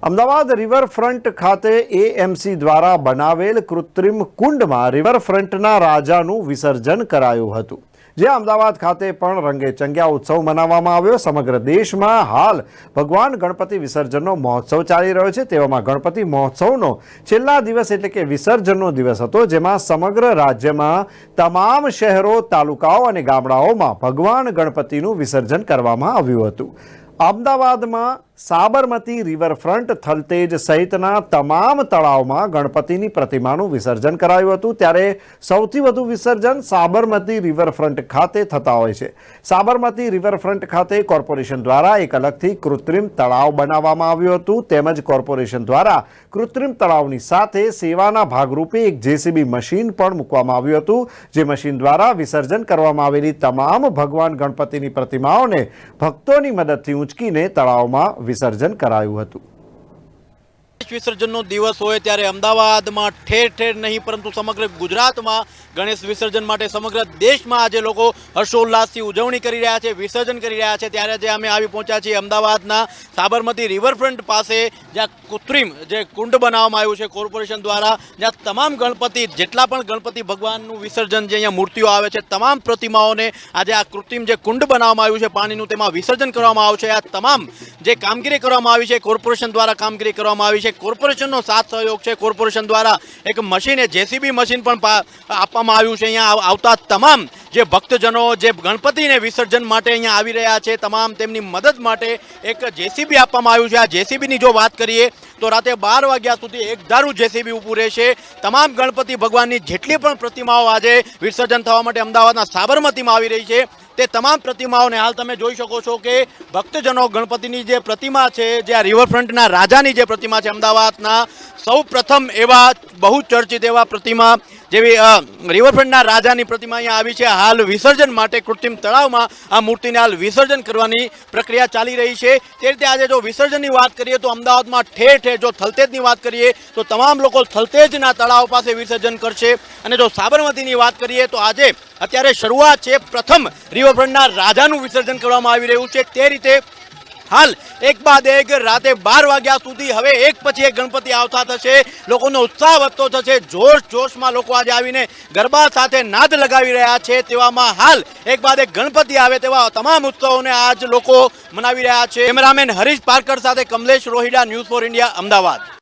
Ahmedabad riverfront ખાતે AMC દ્વારા બનાવેલ કૃત્રિમ કુંડમાં રિવરફ્રન્ટના રાજાનું વિસર્જન કરાયું હતું, જે અમદાવાદ ખાતે પણ રંગેચંગ્યા ઉત્સવ મનાવવામાં આવ્યો। સમગ્ર દેશમાં હાલ ભગવાન ગણપતિ વિસર્જનનો મહોત્સવ ચાલી રહ્યો છે। તેવામાં ગણપતિ મહોત્સવનો છેલ્લા દિવસ એટલે કે વિસર્જનનો દિવસ હતો, જેમાં સમગ્ર રાજ્યમાં તમામ શહેરો, તાલુકાઓ અને ગામડાઓમાં ભગવાન ગણપતિનું વિસર્જન કરવામાં આવ્યું હતું। અમદાવાદમાં સાબરમતી રિવરફ્રન્ટ, થલતેજ સહિતના તમામ તળાવમાં ગણપતિની પ્રતિમાનું વિસર્જન કરાયું હતું। ત્યારે સૌથી વધુ વિસર્જન સાબરમતી રિવરફ્રન્ટ ખાતે થતા હોય છે। સાબરમતી રિવરફ્રન્ટ ખાતે કોર્પોરેશન દ્વારા એક અલગથી કૃત્રિમ તળાવ બનાવવામાં આવ્યું હતું, તેમજ કોર્પોરેશન દ્વારા કૃત્રિમ તળાવની સાથે સેવાના ભાગરૂપે એક જેસીબી મશીન પણ મૂકવામાં આવ્યું હતું, જે મશીન દ્વારા વિસર્જન કરવામાં આવેલી તમામ ભગવાન ગણપતિની પ્રતિમાઓને ભક્તોની મદદથી ઊંચકીને તળાવમાં વિસર્જન કરાયું હતું। વિસર્જનનો દિવસ હોય ત્યારે અમદાવાદમાં ઠેર ઠેર નહીં પરંતુ સમગ્ર ગુજરાતમાં ગણેશ વિસર્જન માટે સમગ્ર દેશમાં આજે લોકો હર્ષોલ્લાસથી ઉજવણી કરી રહ્યા છે, વિસર્જન કરી રહ્યા છે। ત્યારે જે અમે આવી પહોંચ્યા છીએ અમદાવાદના સાબરમતી રિવરફ્રન્ટ પાસે, જ્યાં કૃત્રિમ જે કુંડ બનાવવામાં આવ્યું છે કોર્પોરેશન દ્વારા, જ્યાં તમામ ગણપતિ, જેટલા પણ ગણપતિ ભગવાનનું વિસર્જન, જે અહીંયા મૂર્તિઓ આવે છે, તમામ પ્રતિમાઓને આજે આ કૃત્રિમ જે કુંડ બનાવવામાં આવ્યું છે પાણીનું, તેમાં વિસર્જન કરવામાં આવશે। આ તમામ જે કામગીરી કરવામાં આવી છે કોર્પોરેશન દ્વારા કામગીરી કરવામાં આવી છે। કોર્પોરેશનનો સાથ સહયોગ છે। કોર્પોરેશન દ્વારા એક મશીન, જેસીબી મશીન પણ આપવામાં આવ્યું છે। અહીંયા આવતા તમામ જે ભક્તજનો જે ગણપતિને વિસર્જન માટે અહીંયા આવી રહ્યા છે, તમામ તેમની મદદ માટે એક જેસીબી આપવામાં આવ્યું છે। આ જેસીબીની જો વાત કરીએ તો રાતે 12 વાગ્યા સુધી એક ધારું જેસીબી ઊભું રહેશે। તમામ ગણપતિ ભગવાનની જેટલી પણ પ્રતિમાઓ આજે વિસર્જન થવા માટે અમદાવાદના સાબરમતીમાં આવી રહી છે, તે તમામ પ્રતિમાઓને હાલ તમે જોઈ શકો છો કે ભક્તજનો ગણપતિની જે પ્રતિમા છે, જે આ રિવરફ્રન્ટના રાજાની જે પ્રતિમા છે, અમદાવાદના સૌ પ્રથમ એવા બહુ ચર્ચિત એવા પ્રતિમા જેવી રિવરફ્રન્ટના રાજાની પ્રતિમા અહીંયા આવી છે। હાલ વિસર્જન માટે કૃત્રિમ તળાવમાં આ મૂર્તિને હાલ વિસર્જન કરવાની પ્રક્રિયા ચાલી રહી છે। તે રીતે આજે જો વિસર્જનની વાત કરીએ તો અમદાવાદમાં ઠેર ઠેર, જો થલતેજની વાત કરીએ તો તમામ લોકો થલતેજના તળાવ પાસે વિસર્જન કરશે, અને જો સાબરમતીની વાત કરીએ તો આજે અત્યારે શરૂઆત છે, પ્રથમ રિવરફ્રન્ટના રાજાનું વિસર્જન કરવામાં આવી રહ્યું છે। તે રીતે હાલ એક બાદ એક રાતે 12 વાગ્યા સુધી હવે એક પછી એક ગણપતિ આવતા થશે, લોકોનો ઉત્સાહ વધતો થશે, જોશમાં લોકો આજે આવીને ગરબા સાથે નાદ લગાવી રહ્યા છે। તેવામાં હાલ એક બાદ એક ગણપતિ આવે તેવા તમામ ઉત્સવોને આજ લોકો મનાવી રહ્યા છે। કેમેરામેન હરીશ પારકર સાથે Kamlesh Rohida, news for India, Ahmedabad.